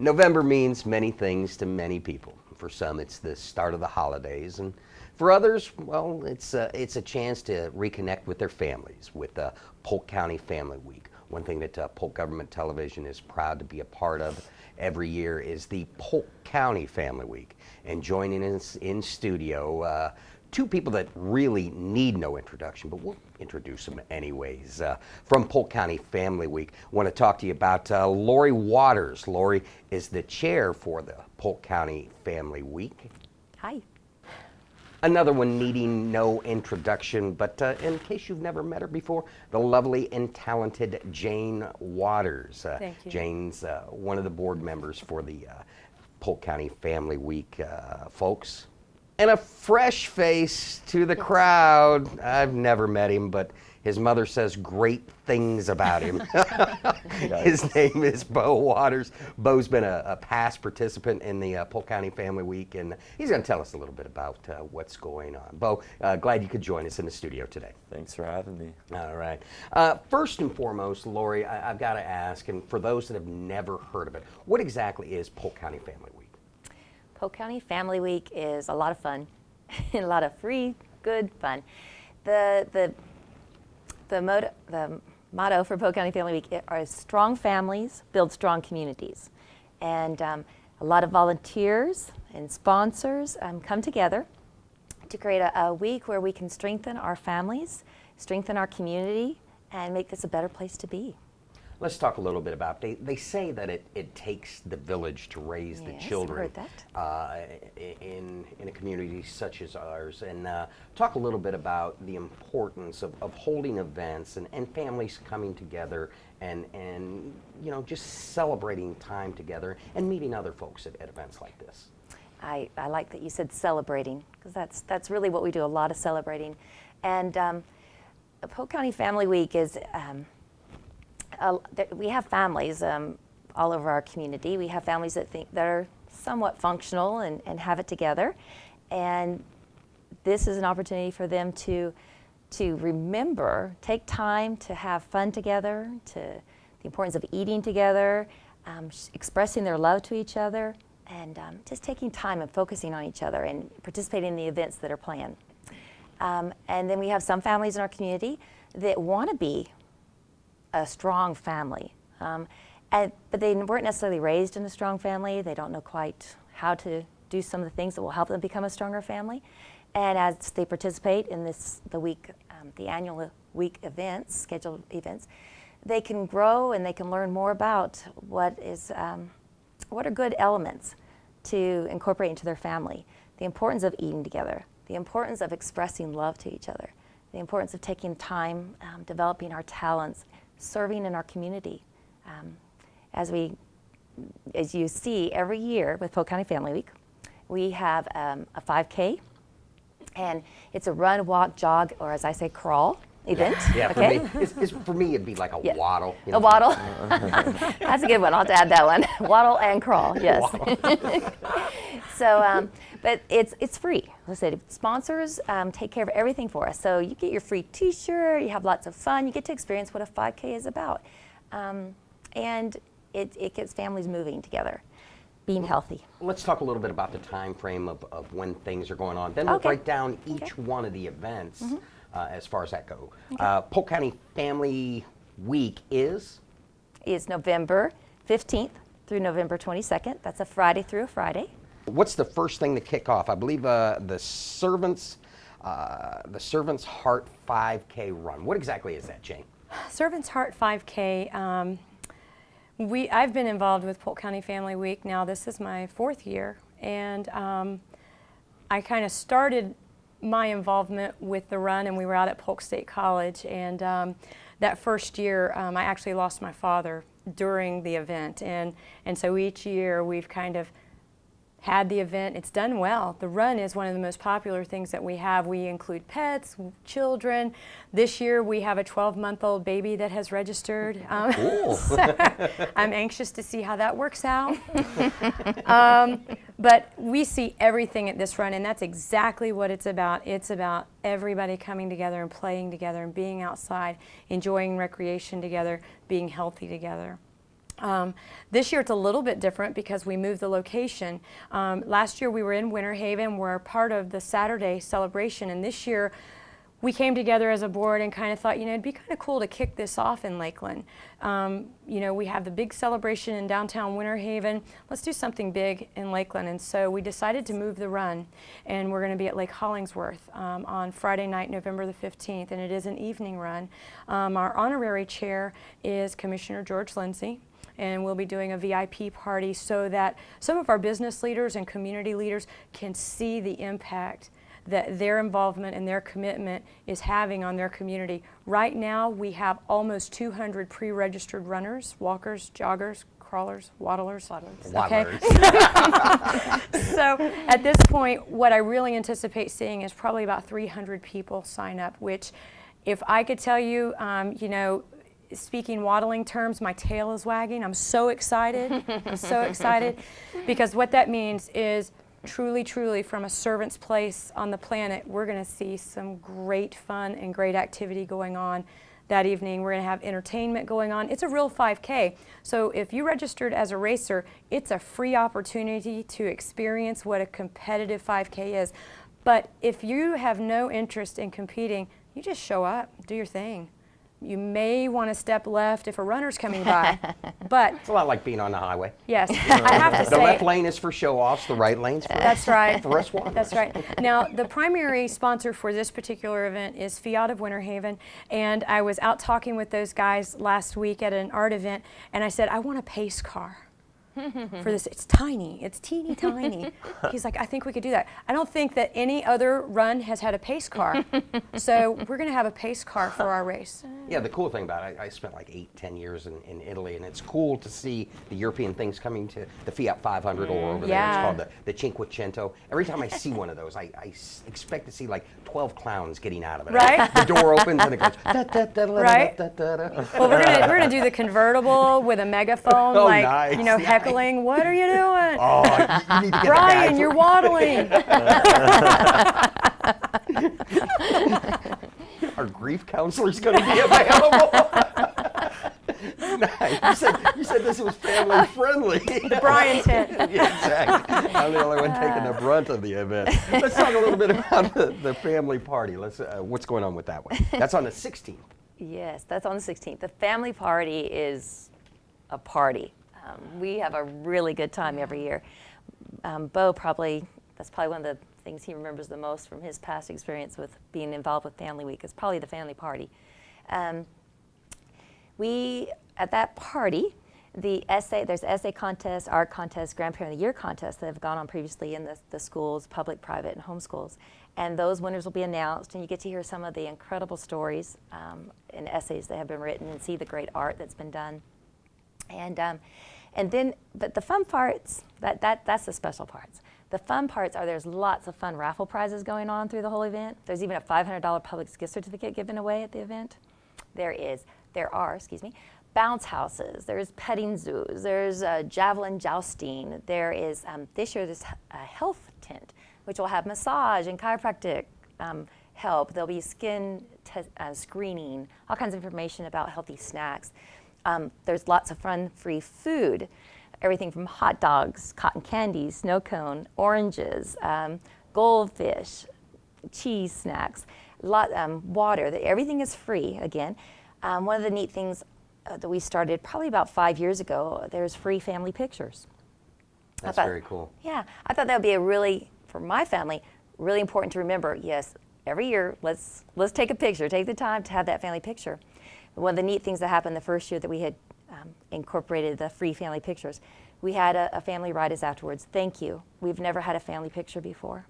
November means many things to many people. For some, it's the start of the holidays, and for others, well, it's a chance to reconnect with their families with Polk County Family Week. One thing that Polk Government Television is proud to be a part of every year is the Polk County Family Week. And joining us in studio, two people that really need no introduction, but we'll introduce them anyways. From Polk County Family Week, I want to talk to you about Beau Waters. Lori is the chair for the Polk County Family Week. Hi. Another one needing no introduction, but in case you've never met her before, the lovely and talented Jane Waters. Thank you. Jane's one of the board members for the Polk County Family Week folks. And a fresh face to the crowd. I've never met him, but his mother says great things about him. His name is Beau Waters. Beau's been a past participant in the Polk County Family Week, and he's going to tell us a little bit about what's going on. Beau, glad you could join us in the studio today. Thanks for having me. All right. First and foremost, Lori, I've got to ask, and for those that have never heard of it, what exactly is Polk County Family Week? Polk County Family Week is a lot of fun, a lot of free, good fun. The motto for Polk County Family Week is strong families build strong communities. And a lot of volunteers and sponsors come together to create a week where we can strengthen our families, strengthen our community, and make this a better place to be. Let's talk a little bit about, they say that it takes the village to raise the children. I've heard that. In a community such as ours, and talk a little bit about the importance of holding events and families coming together and you know, just celebrating time together and meeting other folks at events like this. I like that you said celebrating, because that's really what we do, a lot of celebrating. And Polk County Family Week is, we have families all over our community. We have families that are somewhat functional and have it together. And this is an opportunity for them to remember, take time to have fun together, to the importance of eating together, expressing their love to each other, and just taking time and focusing on each other and participating in the events that are planned. And then we have some families in our community that want to be a strong family, but they weren't necessarily raised in a strong family. They don't know quite how to do some of the things that will help them become a stronger family. And as they participate in the annual week events, scheduled events, they can grow and they can learn more about what are good elements to incorporate into their family. The importance of eating together, the importance of expressing love to each other, the importance of taking time, developing our talents, serving in our community. As you see every year with Polk County Family Week, we have a 5K, and it's a run, walk, jog, or as I say, crawl event. Yeah, okay? for me it'd be like a waddle. You know? A waddle. That's a good one. I'll have to add that one. Waddle and crawl, yes. So, but it's free. Let's say sponsors take care of everything for us. So you get your free T-shirt. You have lots of fun. You get to experience what a 5K is about, and it gets families moving together, being healthy. Let's talk a little bit about the time frame of when things are going on. Then we'll break down each one of the events. As far as that goes. Polk County Family Week is November 15th through November 22nd. That's a Friday through a Friday. What's the first thing to kick off? I believe the Servants Heart 5K run. What exactly is that, Jane? Servants Heart 5K. I've been involved with Polk County Family Week now. This is my 4th year, and I kind of started my involvement with the run, and we were out at Polk State College, and that first year I actually lost my father during the event, and so each year we've kind of had the event. It's done well. The run is one of the most popular things that we have. We include pets, children. This year we have a 12-month-old baby that has registered. So I'm anxious to see how that works out. But we see everything at this run, and that's exactly what it's about. It's about everybody coming together and playing together and being outside, enjoying recreation together, being healthy together. This year it's a little bit different because we moved the location. Last year we were in Winter Haven. We're part of the Saturday celebration, and this year we came together as a board and kind of thought, it'd be kind of cool to kick this off in Lakeland. We have the big celebration in downtown Winter Haven. Let's do something big in Lakeland. And so we decided to move the run, and we're going to be at Lake Hollingsworth on Friday night, November the 15th, and it is an evening run. Our honorary chair is Commissioner George Lindsay, and we'll be doing a VIP party so that some of our business leaders and community leaders can see the impact that their involvement and their commitment is having on their community. Right now, we have almost 200 pre-registered runners, walkers, joggers, crawlers, waddlers. Okay. So at this point, what I really anticipate seeing is probably about 300 people sign up, which if I could tell you, speaking waddling terms, my tail is wagging. I'm so excited. I'm so excited because what that means is truly, truly, from a servant's place on the planet, we're going to see some great fun and great activity going on that evening. We're going to have entertainment going on. It's a real 5K. So if you registered as a racer, it's a free opportunity to experience what a competitive 5K is. But if you have no interest in competing, you just show up, do your thing. You may want to step left if a runner's coming by, but It's a lot like being on the highway. yes, I have to The say. left lane is for show-offs, the right lane's for That's right. for us walkers. That's right. Now, the primary sponsor for this particular event is Fiat of Winter Haven, and I was out talking with those guys last week at an art event, and I said, I want a pace car for this. It's tiny. It's teeny tiny. He's like, I think we could do that. I don't think that any other run has had a pace car, so we're going to have a pace car for our race. Yeah, the cool thing about it, I spent like 8-10 years in Italy, and it's cool to see the European things coming to the Fiat 500 or over there. Yeah. It's called the Cinquecento. Every time I see one of those, I expect to see like 12 clowns getting out of it. Right? The door opens and it goes da, da, da, da, Right. da, da, da. Well, we're gonna do the convertible with a megaphone, Oh, like nice. heckling. What are you doing? Oh, you need to get Brian, the you're waddling. Our grief counselor's going to be available. Nice. You said this was family friendly. The Brian tent. Yeah, exactly. I'm the only one taking the brunt of the event. Let's talk a little bit about the family party. What's going on with that one? That's on the 16th. Yes, that's on the 16th. The family party is a party. We have a really good time every year. Beau that's probably one of the things he remembers the most from his past experience with being involved with Family Week is probably the family party. At that party, there's essay contest, art contest, grandparent of the year contests that have gone on previously in the schools, public, private, and homeschools. And those winners will be announced, and you get to hear some of the incredible stories and essays that have been written and see the great art that's been done. But the fun parts, that's the special parts. The fun parts are there's lots of fun raffle prizes going on through the whole event. There's even a $500 Publix gift certificate given away at the event. There are bounce houses, there's petting zoos, there's javelin jousting, there is, this year there's a health tent, which will have massage and chiropractic help. There'll be skin screening, all kinds of information about healthy snacks. There's lots of fun free food, everything from hot dogs, cotton candy, snow cone, oranges, goldfish, cheese snacks, water. Everything is free again. One of the neat things that we started probably about 5 years ago, there's free family pictures. That's very cool. Yeah, I thought that would be for my family, really important to remember. Yes, every year, let's take a picture, take the time to have that family picture. One of the neat things that happened the first year that we had incorporated the free family pictures, we had a family write us afterwards, thank you. We've never had a family picture before.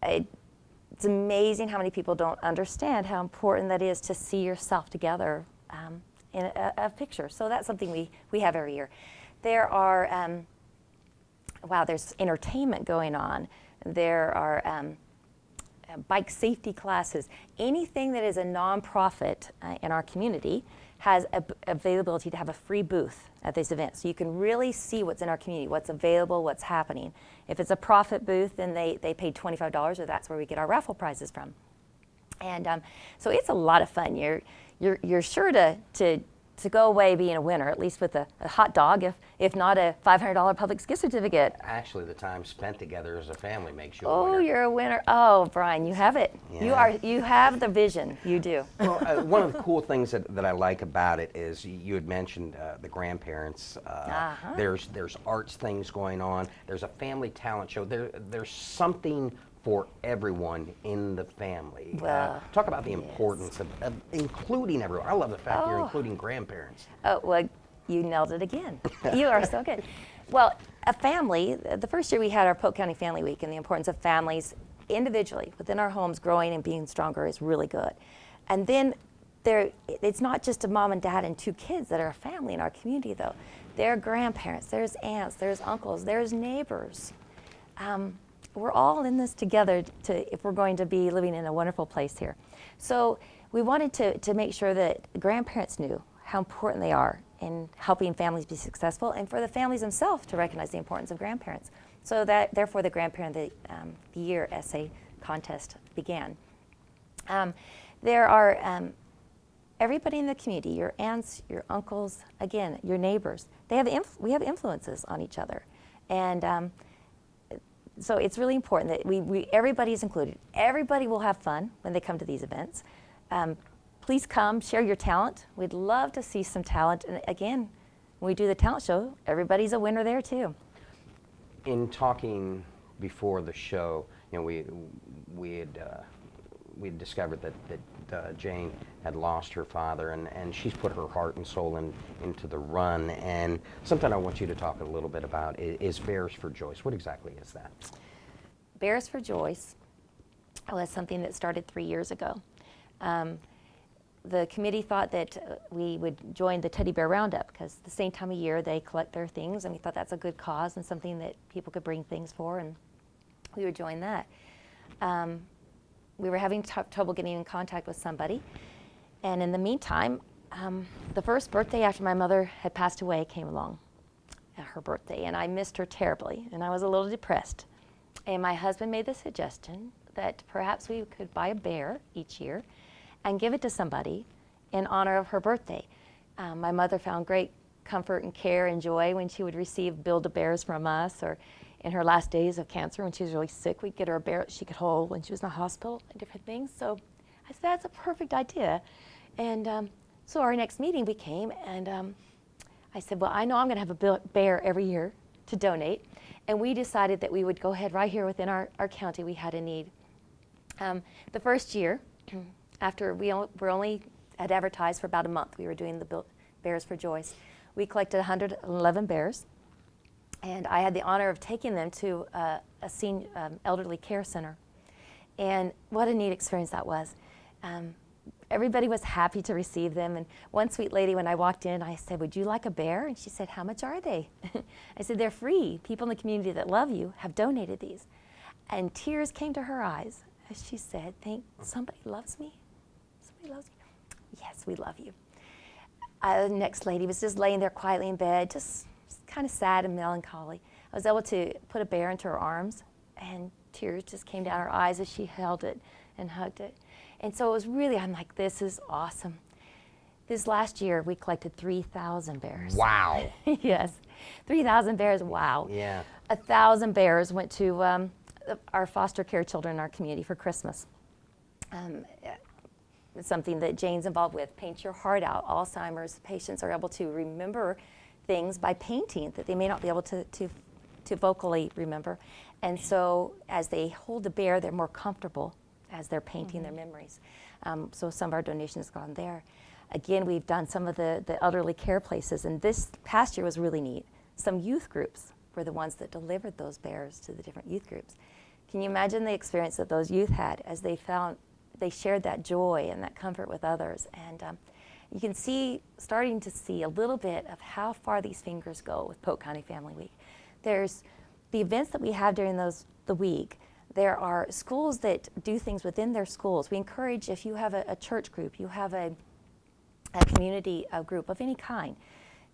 It's amazing how many people don't understand how important that is to see yourself together in a picture. So that's something we have every year. There are, there's entertainment going on. There are bike safety classes. Anything that is a nonprofit in our community has availability to have a free booth at this event. So you can really see what's in our community, what's available, what's happening. If it's a profit booth, then they pay $25, or that's where we get our raffle prizes from. And so it's a lot of fun. You're sure to to go away being a winner, at least with a hot dog, if not a $500 Publix gift certificate. Actually, the time spent together as a family makes you a Oh, winner. you're a winner. Oh, Brian, you have it. Yeah. You have the vision. You do. Well, one of the cool things that I like about it is you had mentioned the grandparents. There's arts things going on. There's a family talent show. There's something for everyone in the family. Well, talk about the importance of including everyone. I love the fact you're Oh. including grandparents. Oh, well, you nailed it again. You are so good. Well, a family, the first year we had our Polk County Family Week, and the importance of families individually within our homes growing and being stronger is really good. And then it's not just a mom and dad and 2 kids that are a family in our community, though. There are grandparents, there's aunts, there's uncles, there's neighbors. We're all in this together if we're going to be living in a wonderful place here. So we wanted to make sure that grandparents knew how important they are in helping families be successful, and for the families themselves to recognize the importance of grandparents. So therefore the Grandparent of the Year essay contest began. There are everybody in the community, your aunts, your uncles, again, your neighbors. We have influences on each other, and so it's really important that everybody's included. Everybody will have fun when they come to these events. Please come, share your talent. We'd love to see some talent. And again, when we do the talent show, everybody's a winner there too. In talking before the show, you know, we had discovered that Jane had lost her father, and she's put her heart and soul into the run. And something I want you to talk a little bit about is Bears for Joyce. What exactly is that? Bears for Joyce was something that started 3 years ago. The committee thought that we would join the Teddy Bear Roundup because the same time of year they collect their things, and we thought that's a good cause and something that people could bring things for, and we would join that. We were having trouble getting in contact with somebody, and in the meantime, the first birthday after my mother had passed away came along, her birthday, and I missed her terribly, and I was a little depressed. And my husband made the suggestion that perhaps we could buy a bear each year and give it to somebody in honor of her birthday. My mother found great comfort and care and joy when she would receive Build-A-Bears from us, or in her last days of cancer when she was really sick, we'd get her a bear that she could hold when she was in the hospital and different things. So I said, that's a perfect idea. And so our next meeting we came, and I said, well, I know I'm gonna have a bear every year to donate. And we decided that we would go ahead right here within our county. We had a need. The first year, after we only had advertised for about a month, we were doing the Bears for Joyce. We collected 111 bears, and I had the honor of taking them to a senior elderly care center. And what a neat experience that was. Everybody was happy to receive them, and one sweet lady, when I walked in, I said, would you like a bear? And she said, how much are they? I said, they're free. People in the community that love you have donated these. And tears came to her eyes as she said, somebody loves me? Somebody loves me? Yes, we love you. The next lady was just laying there quietly in bed, just kind of sad and melancholy. I was able to put a bear into her arms, and tears just came down her eyes as she held it and hugged it. And so it was really, I'm like, this is awesome. This last year, we collected 3,000 bears. Wow. Yes, 3,000 bears, wow. Yeah. 1,000 bears went to our foster care children in our community for Christmas. It's something that Jane's involved with, Paint Your Heart Out. Alzheimer's patients are able to remember things by painting that they may not be able to vocally remember. And so as they hold the bear, they're more comfortable as they're painting their memories. So some of our donations have gone there. Again, we've done some of the elderly care places, and this past year was really neat. Some youth groups were the ones that delivered those bears to the different youth groups. Can you imagine the experience that those youth had as they shared that joy and that comfort with others? And you can starting to see a little bit of how far these fingers go with Polk County Family Week. There's the events that we have during the week. There are schools that do things within their schools. We encourage, if you have a church group, you have a community group of any kind,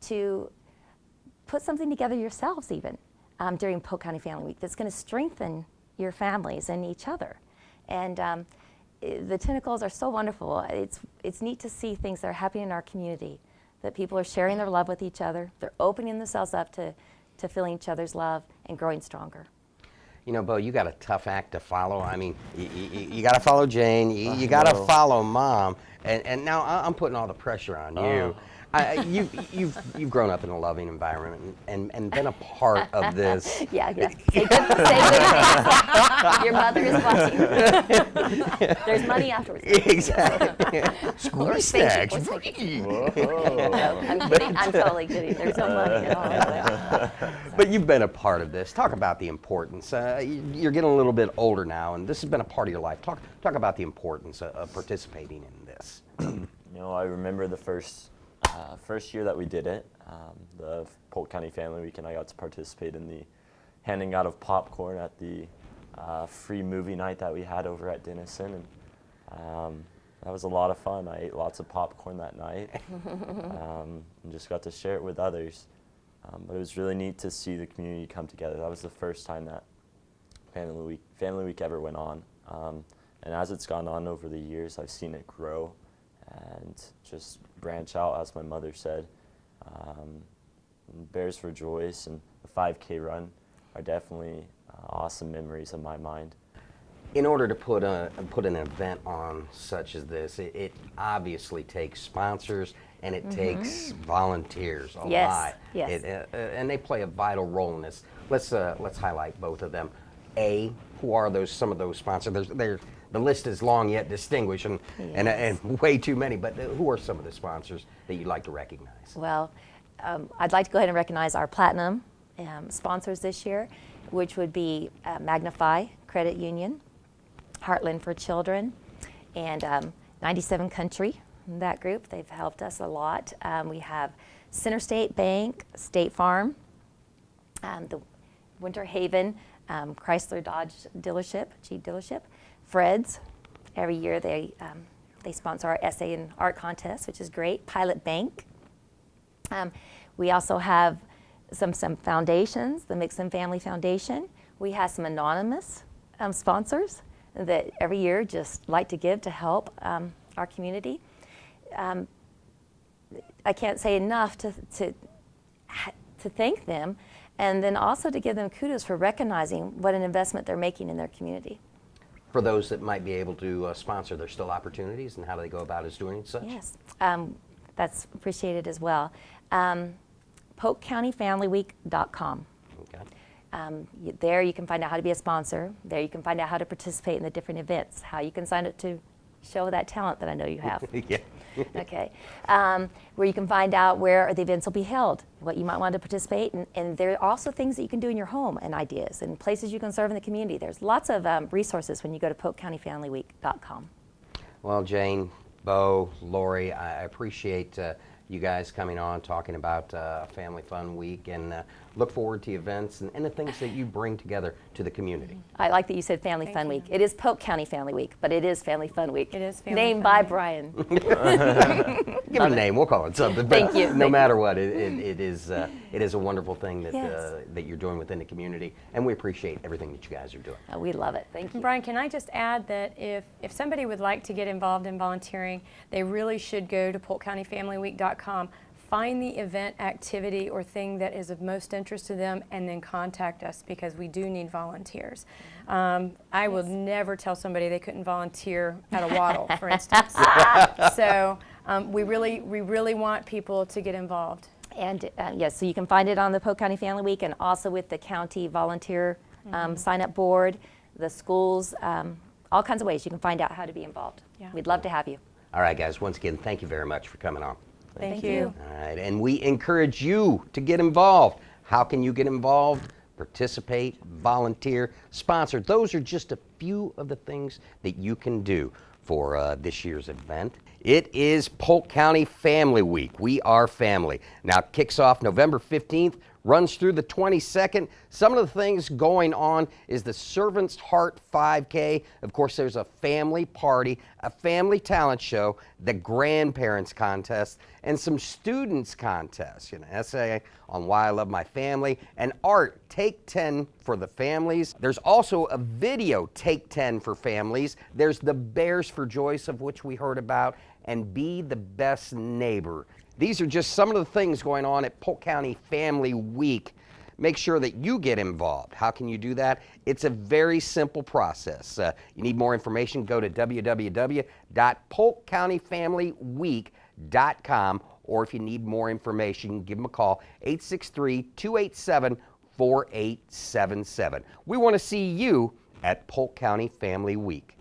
to put something together yourselves even during Polk County Family Week that's going to strengthen your families and each other. And the tentacles are so wonderful. It's neat to see things that are happening in our community that people are sharing their love with each other. They're opening themselves up to feeling each other's love and growing stronger. You know, Beau, you got a tough act to follow. I mean, you got to follow Jane. You got to follow Mom. And now I'm putting all the pressure on you. You've grown up in a loving environment and been a part of this. Yeah. Say good things. Your mother is watching. There's money afterwards. Exactly. School snacks. I'm kidding. I'm totally kidding. There's no money at all. But you've been a part of this. Talk about the importance. You're getting a little bit older now, and this has been a part of your life. Talk about the importance of participating in this. You know, I remember the first year that we did it, the Polk County Family Week, and I got to participate in the handing out of popcorn at the free movie night that we had over at Denison, and that was a lot of fun. I ate lots of popcorn that night and just got to share it with others. But it was really neat to see the community come together. That was the first time that Family Week ever went on. And as it's gone on over the years, I've seen it grow and just branch out, as my mother said. Bears for Joyce and the 5K run are definitely awesome memories in my mind. In order to put an event on such as this, it obviously takes sponsors and it takes volunteers a lot. Yes. And they play a vital role in this. Let's highlight both of them. Who are some of those sponsors? The list is long yet distinguished and way too many, but who are some of the sponsors that you'd like to recognize? Well, I'd like to go ahead and recognize our platinum sponsors this year, which would be Magnify Credit Union, Heartland for Children, and 97 Country, that group. They've helped us a lot. We have Center State Bank, State Farm, the Winter Haven Chrysler Dodge dealership, Jeep dealership, Fred's. Every year they sponsor our essay and art contest, which is great. Pilot Bank. We also have some foundations, the Mixon Family Foundation. We have some anonymous sponsors that every year just like to give to help our community. I can't say enough to thank them, and then also to give them kudos for recognizing what an investment they're making in their community. For those that might be able to sponsor, there's still opportunities, and how do they go about doing such? Yes, that's appreciated as well. PolkCountyFamilyWeek.com. Okay. There you can find out how to be a sponsor. There you can find out how to participate in the different events, how you can sign up to show that talent that I know you have. Yeah. Okay. Where you can find out where the events will be held, what you might want to participate in, and there are also things that you can do in your home and ideas and places you can serve in the community. There's lots of resources when you go to PolkCountyFamilyWeek.com. Well, Jane, Beau, Lori, I appreciate you guys coming on, talking about Family Fun Week, and look forward to events and the things that you bring together to the community. I like that you said Family Fun Week. It is Polk County Family Week, but it is Family Fun Week. It is Family Named Fun by Week. Brian. Give it a name, we'll call it something. Thank you. No matter what, it is a wonderful thing that, Yes. that you're doing within the community, and we appreciate everything that you guys are doing. We love it. Thank you. Brian, can I just add that if somebody would like to get involved in volunteering, they really should go to PolkCountyFamilyWeek.com, find the event, activity, or thing that is of most interest to them, and then contact us, because we do need volunteers. I would never tell somebody they couldn't volunteer at a waddle, for instance. So we really want people to get involved. And yes, so you can find it on the Polk County Family Week, and also with the county volunteer sign-up board, the schools, all kinds of ways you can find out how to be involved. Yeah. We'd love to have you. All right, guys, once again, thank you very much for coming on. Thank you. All right, and we encourage you to get involved. How can you get involved? Participate, volunteer, sponsor. Those are just a few of the things that you can do for this year's event. It is Polk County Family Week. We are family. Now, it kicks off November 15th, runs through the 22nd. Some of the things going on is the Servant's Heart 5K. Of course, there's a family party, a family talent show, the grandparents contest, and some students contests. An essay on why I love my family, and art, Take 10 for the families. There's also a video, Take 10 for families. There's the Bears for Joyce, of which we heard about, and be the best neighbor. These are just some of the things going on at Polk County Family Week. Make sure that you get involved. How can you do that? It's a very simple process. You need more information, go to www.polkcountyfamilyweek.com, or if you need more information, give them a call, 863-287-4877. We want to see you at Polk County Family Week.